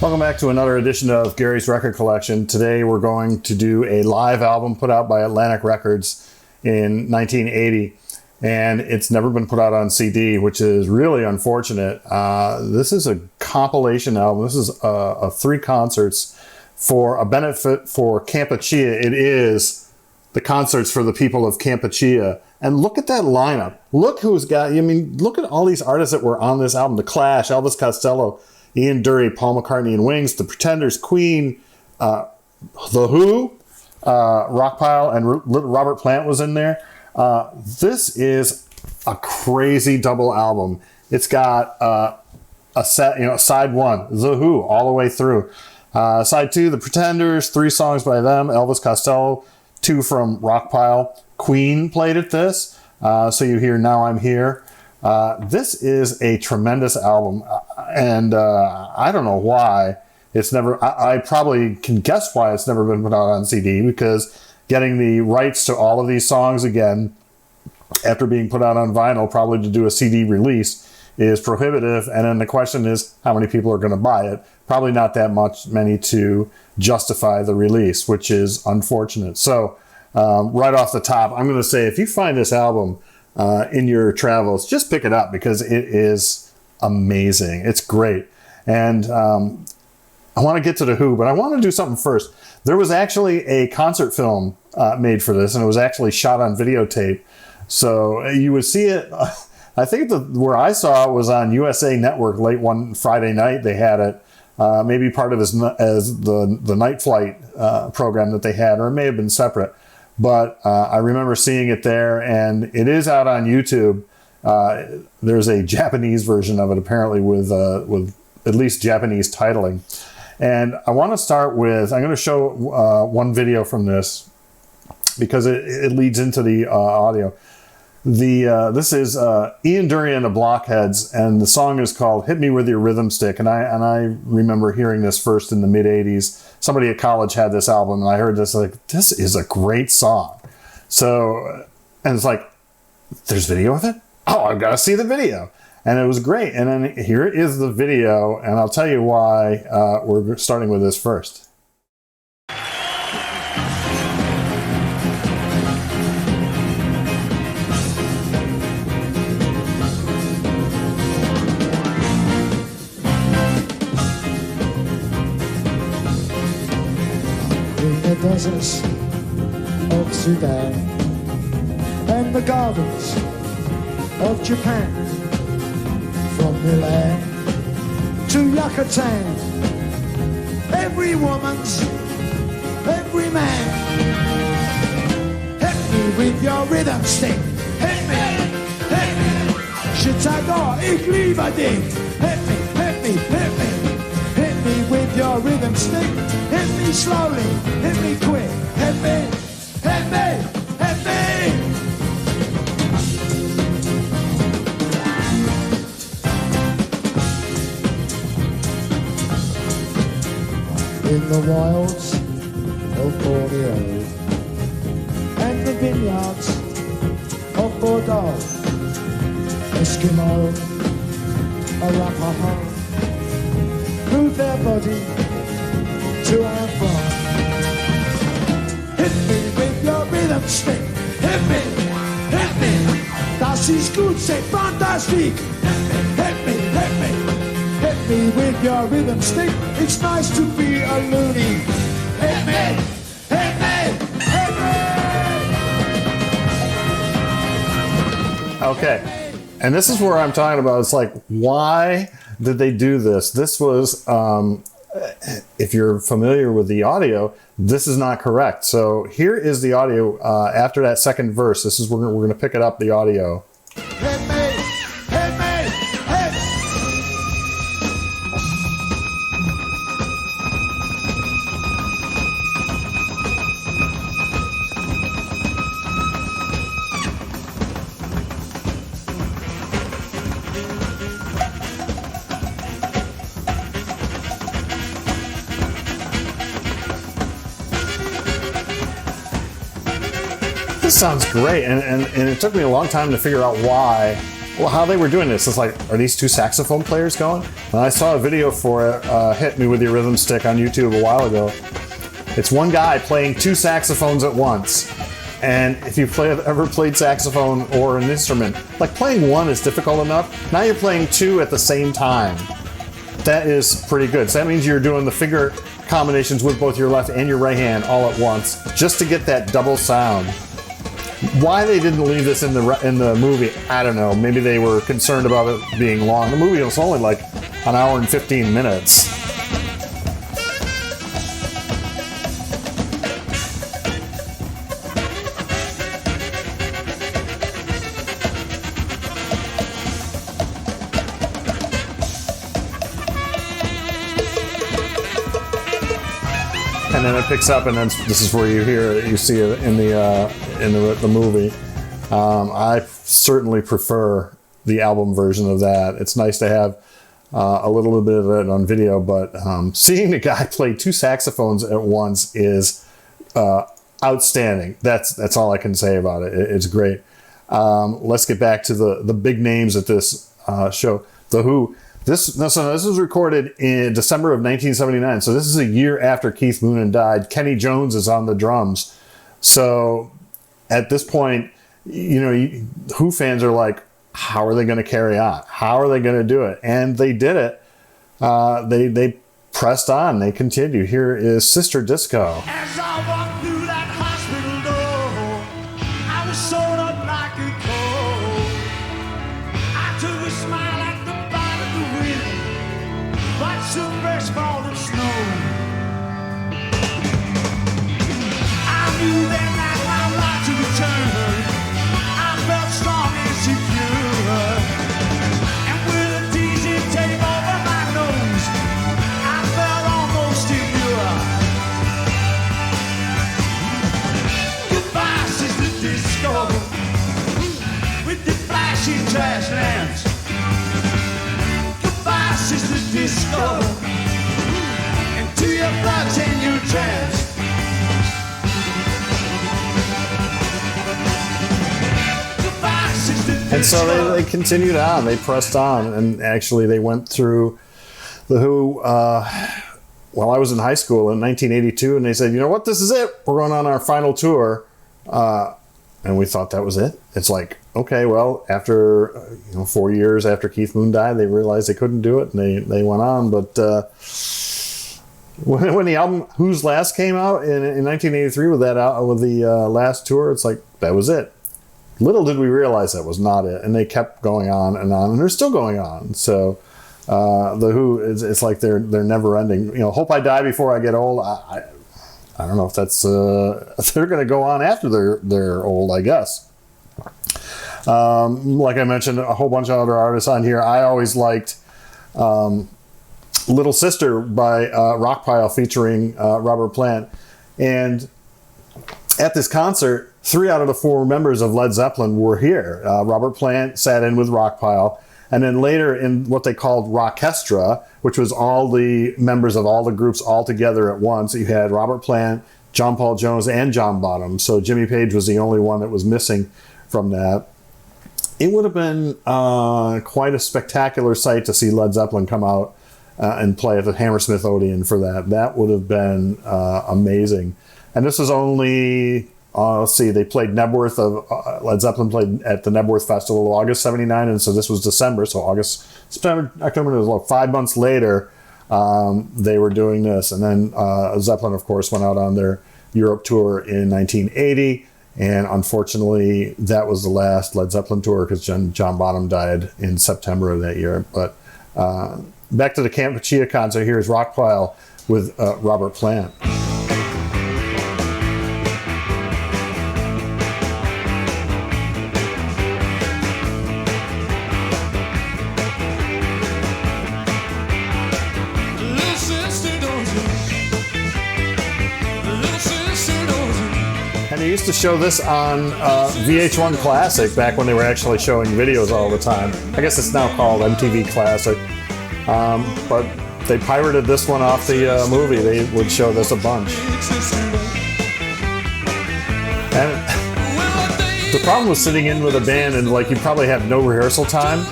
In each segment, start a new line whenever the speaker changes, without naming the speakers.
Welcome back to another edition of Gary's Record Collection. Today we're going to do a live album put out by Atlantic Records in 1980, and it's never been put out on CD, which is really unfortunate. This is a compilation album. This is 3 concerts for a benefit for Kampuchea. It is the concerts for the people of Kampuchea. And look at that lineup. Look who's got, look at all these artists that were on this album. The Clash, Elvis Costello, Ian Dury, Paul McCartney and Wings, The Pretenders, Queen, The Who, Rockpile, and Robert Plant was in there. This is a crazy double album. It's got a set, side 1, The Who, all the way through. Side 2, The Pretenders, 3 songs by them, Elvis Costello, 2 from Rockpile. Queen played at this, so you hear Now I'm Here. This is a tremendous album, and I don't know why it's never, I probably can guess why it's never been put out on CD, because getting the rights to all of these songs again after being put out on vinyl, probably to do a CD release, is prohibitive. And then the question is, how many people are going to buy it? Probably not that many to justify the release, which is unfortunate. So right off the top, I'm going to say, if you find this album in your travels, just pick it up, because it is amazing. It's great. And I want to get to The Who, but I want to do something first. There was actually a concert film made for this, and it was actually shot on videotape. So you would see it, I think where I saw it was on USA Network late one Friday night. They had it, maybe part of as the Night Flight program that they had, or it may have been separate. But I remember seeing it there, and it is out on YouTube. There's a Japanese version of it, apparently, with at least Japanese titling. And I want to start with, I'm going to show one video from this, because it leads into the audio. This is Ian Dury and the Blockheads, and the song is called Hit Me With Your Rhythm Stick. And I remember hearing this first in the mid-'80s. Somebody at college had this album, and I heard this, like, this is a great song. So, and it's like, there's video of it? Oh, I've got to see the video. And it was great. And then here is the video, and I'll tell you why we're starting with this first.
The deserts of Sudan and the gardens of Japan, from Milan to Yucatan, every woman's, every man. Hit me with your rhythm stick, hit me, hit me. Chicago, ich liebe dich. Hit me, hit me, hit me. Hit me with your rhythm stick. Hit me slowly, hit me quick. Hit me, hit me, hit me. In the wilds of Borneo and the vineyards of Bordeaux, Eskimo, Arapaho, move their body to and from. Hit me with your rhythm stick. Hit me, hit me. Das ist gut, c'est fantastic. Hit me, hit me. Hit me with your rhythm stick. It's nice to be a loony. Hit me, hit me, hit me.
Okay. And this is where I'm talking about. It's like, why did they do this? This was, if you're familiar with the audio, this is not correct. So here is the audio after that second verse. This is where we're going to pick it up, the audio.
Hit me, hit me, hit me.
This sounds great, and it took me a long time to figure out why well, how they were doing this. It's like, are these two saxophone players going? And I saw a video for it, Hit Me With Your Rhythm Stick on YouTube a while ago. It's one guy playing two saxophones at once. And if you've ever played saxophone or an instrument, like playing one is difficult enough. Now you're playing two at the same time. That is pretty good. So that means you're doing the finger combinations with both your left and your right hand all at once, just to get that double sound. Why they didn't leave this in the movie, I don't know. Maybe they were concerned about it being long. The movie was only like an hour and 15 minutes. And then it picks up, and then this is where you see it in the movie. I certainly prefer the album version of that. It's nice to have a little bit of it on video, but seeing the guy play two saxophones at once is outstanding. That's all I can say about it. It's great. Let's get back to the big names at this show. The Who. This was recorded in December of 1979, so this is a year after Keith Moon died. Kenny Jones is on the drums. So at this point, Who fans are like, how are they going to carry on? How are they going to do it? And they did it. They pressed on. They continued. Here is Sister Disco.
As I walked through that hospital door, I was sewed up like a coat. I took a smile at the bite of the wind, watched some fresh falling snow. I knew that night my life to return. I felt strong and secure, and with a teasing tape over my nose, I felt almost immune. Goodbye, Sister Disco, with the flashy trash lamps. Goodbye, Sister Disco, and to your plugs and your tramps. Goodbye, Sister Disco.
And so they continued on. They pressed on, and actually they went through the Who while I was in high school in 1982, and they said, you know what, this is it. We're going on our final tour. And we thought that was it. It's like, okay, well, after 4 years after Keith Moon died, they realized they couldn't do it, and they went on. But when the album Who's Last came out in 1983 with the last tour, it's like, that was it. Little did we realize that was not it, and they kept going on, and they're still going on. So the Who, it's like they're never ending. Hope I Die Before I Get Old. I don't know if that's they're going to go on after they're old, I guess. Like I mentioned, a whole bunch of other artists on here. I always liked Little Sister by Rockpile featuring Robert Plant. And at this concert, 3 out of the 4 members of Led Zeppelin were here. Robert Plant sat in with Rockpile. And then later in what they called Rockestra, which was all the members of all the groups all together at once, you had Robert Plant, John Paul Jones, and John Bonham. So Jimmy Page was the only one that was missing from that. It would have been quite a spectacular sight to see Led Zeppelin come out and play at the Hammersmith Odeon for that. That would have been amazing. And this was only... let's see, they played Nebworth Led Zeppelin played at the Nebworth Festival August 79, and so this was December, so August, September, October, it was like 5 months later, they were doing this. And then Zeppelin, of course, went out on their Europe tour in 1980, and unfortunately, that was the last Led Zeppelin tour because John Bonham died in September of that year. But back to the Kampuchea concert, here's Rockpile with Robert Plant. They used to show this on VH1 Classic back when they were actually showing videos all the time. I guess it's now called MTV Classic. But they pirated this one off the movie. They would show this a bunch. And The problem with sitting in with a band and like you probably have no rehearsal time,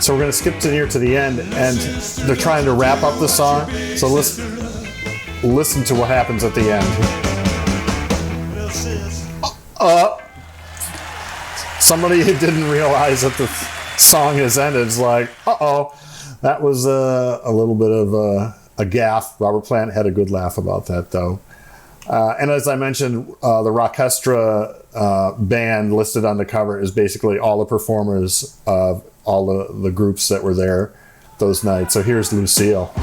so we're going to skip to near to the end, and they're trying to wrap up the song. So listen to what happens at the end. Somebody didn't realize that the song has ended. It's like, that was a little bit of a gaffe. Robert Plant had a good laugh about that, though. And as I mentioned, the Rockestra band listed on the cover is basically all the performers of all the groups that were there those nights. So here's Lucille.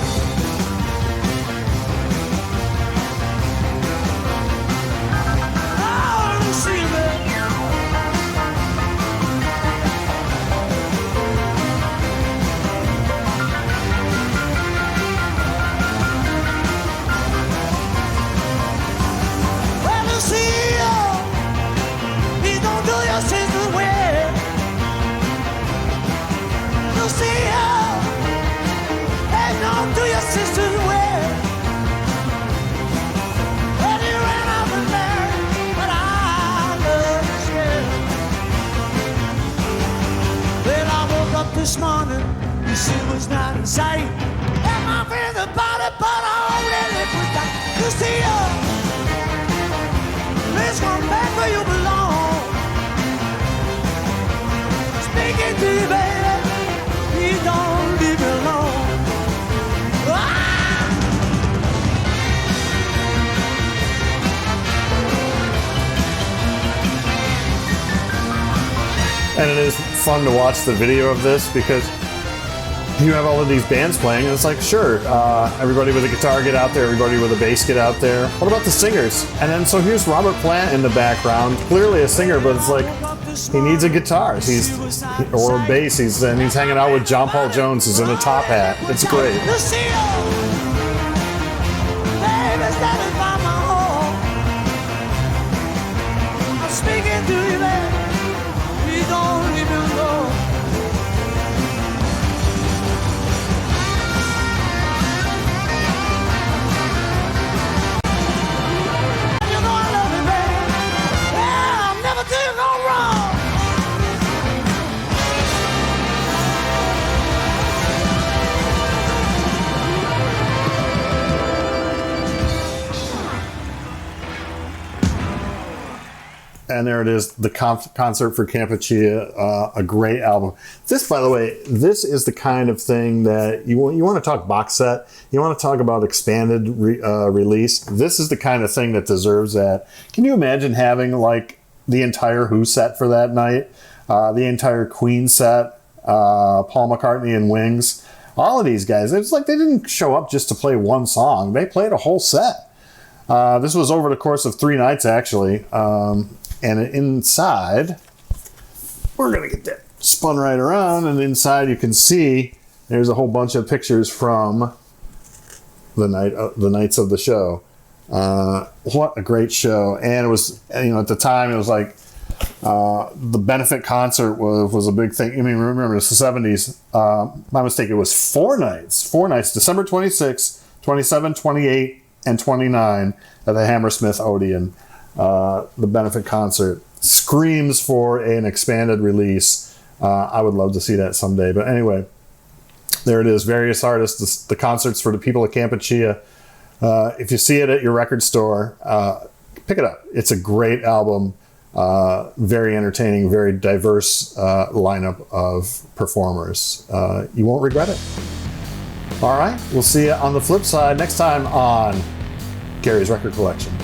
This morning, you see was not in sight. And my friend about it, but I already put that. You see, please come back where you belong. Speaking to you, baby, please don't leave me alone.
And it is fun to watch the video of this because you have all of these bands playing, and it's like, sure, everybody with a guitar get out there, everybody with a bass get out there. What about the singers? And then so here's Robert Plant in the background, clearly a singer, but it's like he needs a guitar, or a bass. He's hanging out with John Paul Jones, who's in a top hat. It's great.
Speaking to you, baby. Don't leave me alone. You know I love you, baby. Yeah, I'll never do you no wrong.
And there it is, the concert for Kampuchea, a great album. This, by the way, this is the kind of thing that you want to talk box set, you want to talk about expanded release. This is the kind of thing that deserves that. Can you imagine having like the entire Who set for that night, the entire Queen set, Paul McCartney and Wings, all of these guys? It's like they didn't show up just to play one song. They played a whole set. This was over the course of 3 nights, actually. And inside, we're going to get that spun right around. And inside you can see there's a whole bunch of pictures from the nights of the show. What a great show. And it was, at the time, it was like the benefit concert was a big thing. I mean, remember, it's the 70s. My mistake, it was 4 nights. 4 nights, December 26, 27, 28, and 29 at the Hammersmith Odeon. The benefit concert screams for an expanded release. I would love to see that someday. But anyway, there it is. Various artists, the concerts for the people of Kampuchea. If you see it at your record store, pick it up. It's a great album. Very entertaining, very diverse lineup of performers. You won't regret it. All right. We'll see you on the flip side next time on Gary's Record Collection.